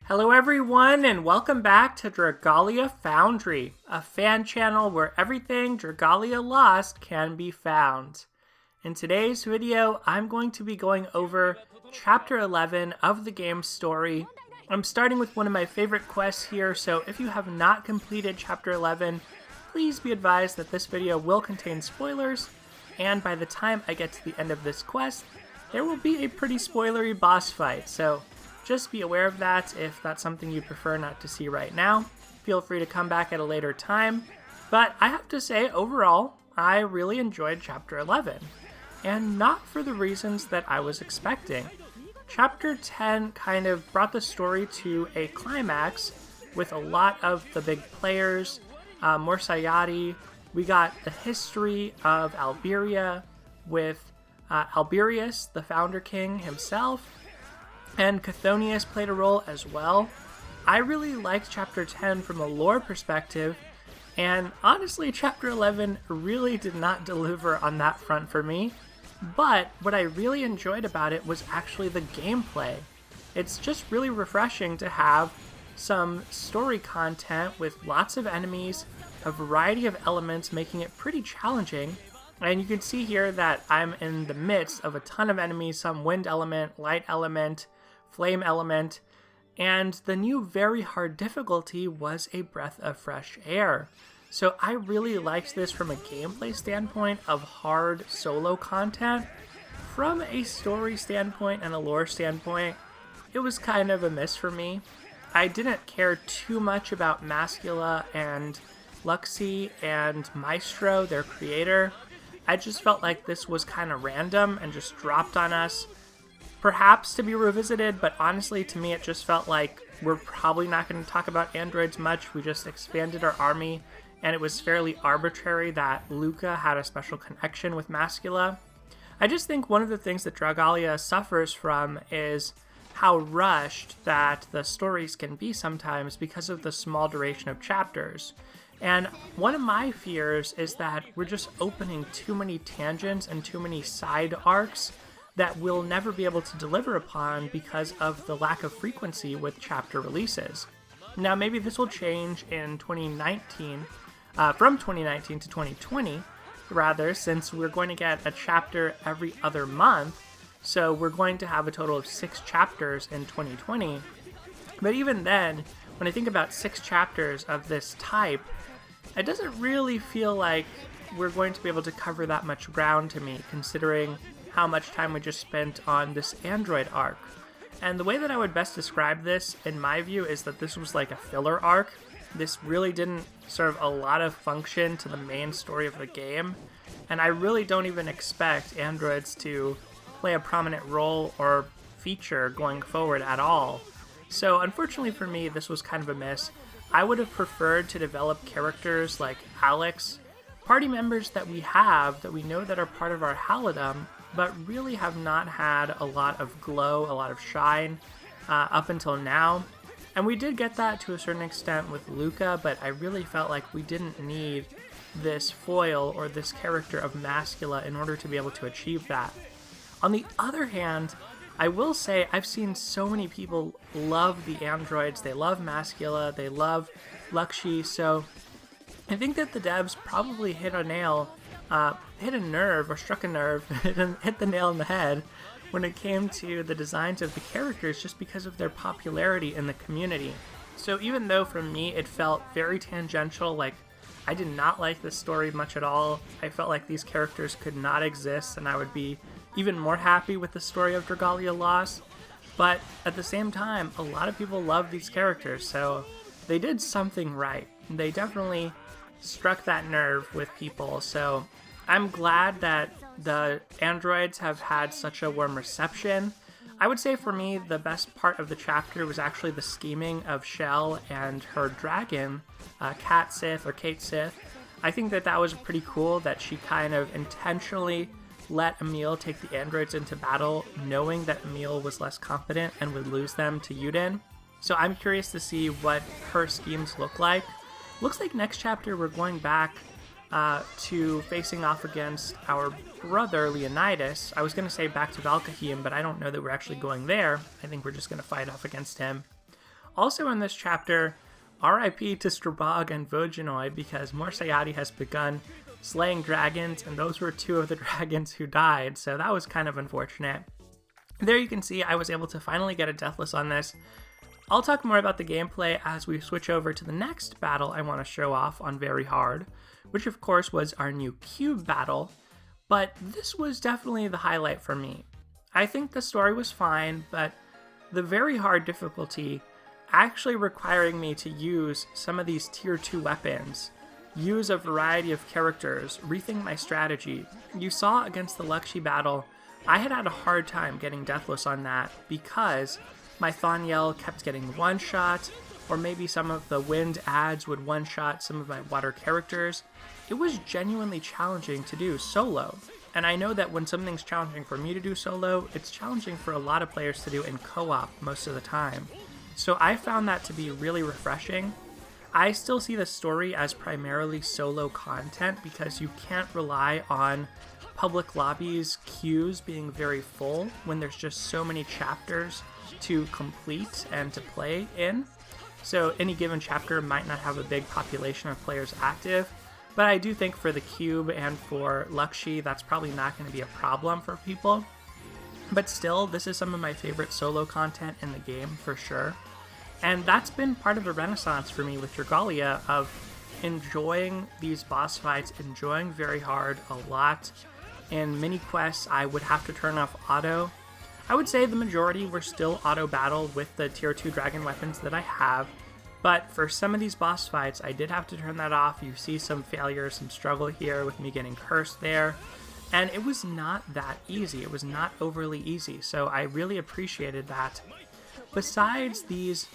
Hello everyone and welcome back to Dragalia Foundry, a fan channel where everything Dragalia Lost can be found. In today's video, I'm going to be going over Chapter 11 of the game's story. I'm starting with one of my favorite quests here, so if you have not completed Chapter 11, please be advised that this video will contain spoilers, and by the time I get to the end of this quest, there will be a pretty spoilery boss fight, so just be aware of that. If that's something you prefer not to see right now, feel free to come back at a later time. But I have to say, overall, I really enjoyed Chapter 11, and not for the reasons that I was expecting. Chapter 10 kind of brought the story to a climax with a lot of the big players, more Sayadi. We got the history of Alberia with Alberius, the Founder King himself, and Chthonius played a role as well. I really liked Chapter 10 from a lore perspective, and honestly, Chapter 11 really did not deliver on that front for me. But what I really enjoyed about it was actually the gameplay. It's just really refreshing to have some story content with lots of enemies, a variety of elements making it pretty challenging. And you can see here that I'm in the midst of a ton of enemies, some wind element, light element, flame element, and the new very hard difficulty was a breath of fresh air. So I really liked this from a gameplay standpoint of hard solo content. From a story standpoint and a lore standpoint, it was kind of a miss for me. I didn't care too much about Mascula and Luxie and Maestro, their creator. I just felt like this was kind of random and just dropped on us, perhaps to be revisited, but honestly to me it just felt like we're probably not going to talk about androids much. We just expanded our army, and it was fairly arbitrary that Luca had a special connection with Mascula. I just think one of the things that Dragalia suffers from is how rushed that the stories can be sometimes because of the small duration of chapters. And one of my fears is that we're just opening too many tangents and too many side arcs that we'll never be able to deliver upon because of the lack of frequency with chapter releases. Now, maybe this will change in 2019, from 2019 to 2020, rather, since we're going to get a chapter every other month, so we're going to have a total of 6 chapters in 2020. But even then, when I think about 6 chapters of this type, it doesn't really feel like we're going to be able to cover that much ground to me, considering how much time we just spent on this android arc. And the way that I would best describe this, in my view, is that this was like a filler arc. This really didn't serve a lot of function to the main story of the game, and I really don't even expect androids to play a prominent role or feature going forward at all. So unfortunately for me, this was kind of a miss. I would have preferred to develop characters like Alex, party members that we have, that we know that are part of our Halidom, but really have not had a lot of glow, a lot of shine up until now. And we did get that to a certain extent with Luca, but I really felt like we didn't need this foil or this character of Mascula in order to be able to achieve that. On the other hand, I will say I've seen so many people love the androids. They love Mascula, they love Luxie, so I think that the devs probably hit a nerve, or struck a nerve, hit the nail on the head when it came to the designs of the characters, just because of their popularity in the community. So even though for me it felt very tangential, like I did not like this story much at all, I felt like these characters could not exist and I would be even more happy with the story of Dragalia Lost. But at the same time, a lot of people love these characters, so they did something right. They definitely struck that nerve with people, so I'm glad that the androids have had such a warm reception. I would say for me, the best part of the chapter was actually the scheming of Shell and her dragon, Cat Sith or Kate Sith. I think that that was pretty cool that she kind of intentionally let Emil take the androids into battle, knowing that Emil was less competent and would lose them to Yuden. So I'm curious to see what her schemes look like. Looks like next chapter we're going back to facing off against our brother Leonidas. I was going to say back to Valkahim, but I don't know that we're actually going there. I think we're just going to fight off against him. Also in this chapter, RIP to Strabog and Vojinoy, because Morsayati has begun slaying dragons, and those were two of the dragons who died, so that was kind of unfortunate. There you can see I was able to finally get a Deathless on this. I'll talk more about the gameplay as we switch over to the next battle I want to show off on Very Hard, which of course was our new cube battle, but this was definitely the highlight for me. I think the story was fine, but the Very Hard difficulty actually requiring me to use some of these tier 2 weapons, use a variety of characters, rethink my strategy. You saw against the Lakshi battle, I had a hard time getting Deathless on that because my Thaniel kept getting one-shot, or maybe some of the wind adds would one-shot some of my water characters. It was genuinely challenging to do solo, and I know that when something's challenging for me to do solo, it's challenging for a lot of players to do in co-op most of the time. So I found that to be really refreshing. I still see the story as primarily solo content because you can't rely on public lobbies queues being very full when there's just so many chapters to complete and to play in. So any given chapter might not have a big population of players active, but I do think for the cube and for Lakshi, that's probably not going to be a problem for people. But still, this is some of my favorite solo content in the game for sure. And that's been part of the renaissance for me with Dragalia of enjoying these boss fights, enjoying Very Hard a lot. In mini quests, I would have to turn off auto. I would say the majority were still auto battle with the tier 2 dragon weapons that I have, but for some of these boss fights, I did have to turn that off. You see some failure, some struggle here with me getting cursed there, and it was not that easy. It was not overly easy, so I really appreciated that. Besides these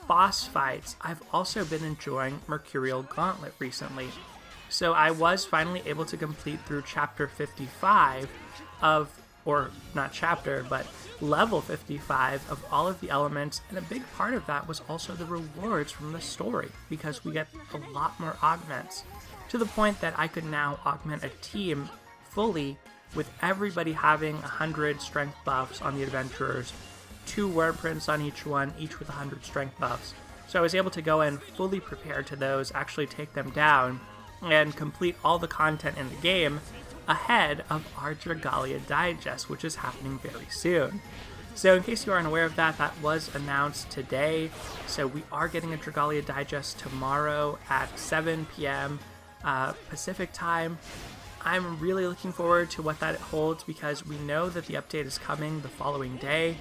boss fights, I've also been enjoying Mercurial Gauntlet recently. So I was finally able to complete through chapter 55 of, or not chapter, but level 55 of all of the elements, and a big part of that was also the rewards from the story, because we get a lot more augments, to the point that I could now augment a team fully with everybody having 100 strength buffs on the adventurers, 2 word prints on each one, each with 100 strength buffs. So I was able to go in fully prepared to those, actually take them down, and complete all the content in the game ahead of our Dragalia Digest, which is happening very soon. So in case you aren't aware of that, that was announced today. So we are getting a Dragalia Digest tomorrow at 7 p.m. Pacific time. I'm really looking forward to what that holds because we know that the update is coming the following day.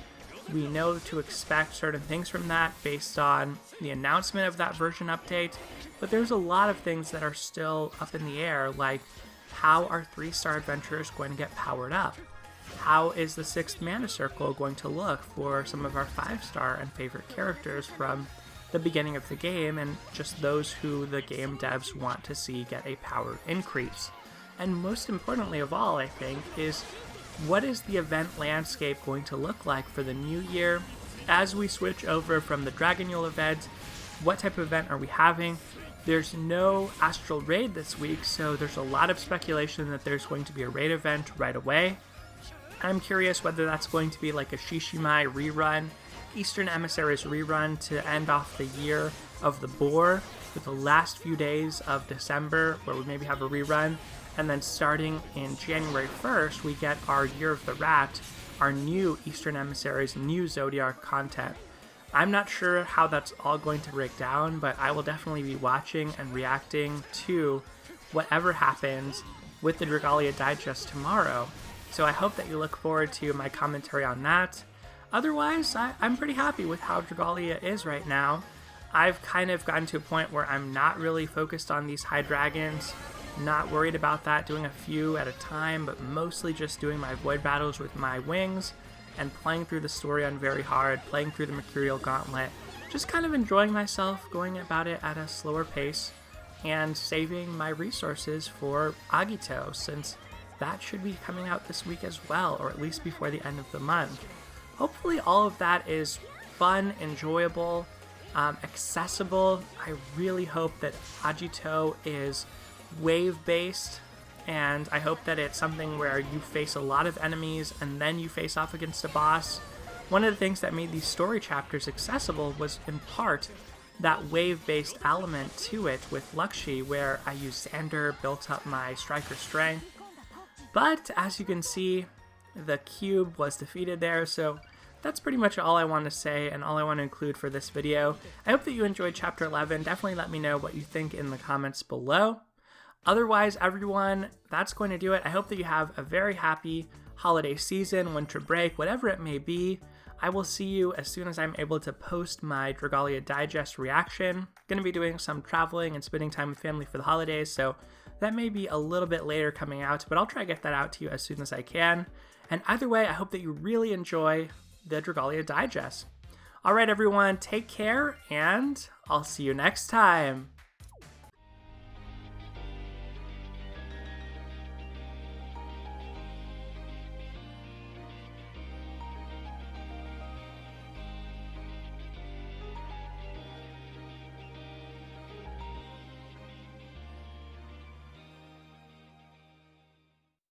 We know to expect certain things from that based on the announcement of that version update, but there's a lot of things that are still up in the air, like how are 3-star adventurers going to get powered up? How is the 6th mana circle going to look for some of our 5-star and favorite characters from the beginning of the game, and just those who the game devs want to see get a power increase? And most importantly of all, I think, is what is the event landscape going to look like for the new year as we switch over from the Dragonule event? What type of event are we having? There's no Astral Raid this week, so there's a lot of speculation that there's going to be a raid event right away. I'm curious whether that's going to be like a Shishimai rerun, Eastern Emissaries rerun to end off the year of the boar with the last few days of December where we maybe have a rerun, and then starting in January 1st we get our Year of the Rat, our new Eastern Emissaries, new Zodiark content. I'm not sure how that's all going to break down, but I will definitely be watching and reacting to whatever happens with the Dragalia Digest tomorrow. So I hope that you look forward to my commentary on that. Otherwise, I'm pretty happy with how Dragalia is right now. I've kind of gotten to a point where I'm not really focused on these high dragons, not worried about that, doing a few at a time, but mostly just doing my void battles with my wings, and playing through the story on Very Hard, playing through the Mercurial Gauntlet, just kind of enjoying myself, going about it at a slower pace, and saving my resources for Agito, since that should be coming out this week as well, or at least before the end of the month. Hopefully all of that is fun, enjoyable, accessible. I really hope that Agito is wave-based, and I hope that it's something where you face a lot of enemies and then you face off against a boss. One of the things that made these story chapters accessible was in part that wave-based element to it with Lakshi, where I used Xander, built up my striker strength. But as you can see, the cube was defeated there, so that's pretty much all I want to say and all I want to include for this video. I hope that you enjoyed Chapter 11. Definitely let me know what you think in the comments below. Otherwise, everyone, that's going to do it. I hope that you have a very happy holiday season, winter break, whatever it may be. I will see you as soon as I'm able to post my Dragalia Digest reaction. Going to be doing some traveling and spending time with family for the holidays, so that may be a little bit later coming out, but I'll try to get that out to you as soon as I can. And either way, I hope that you really enjoy the Dragalia Digest. Alright everyone, take care, and I'll see you next time.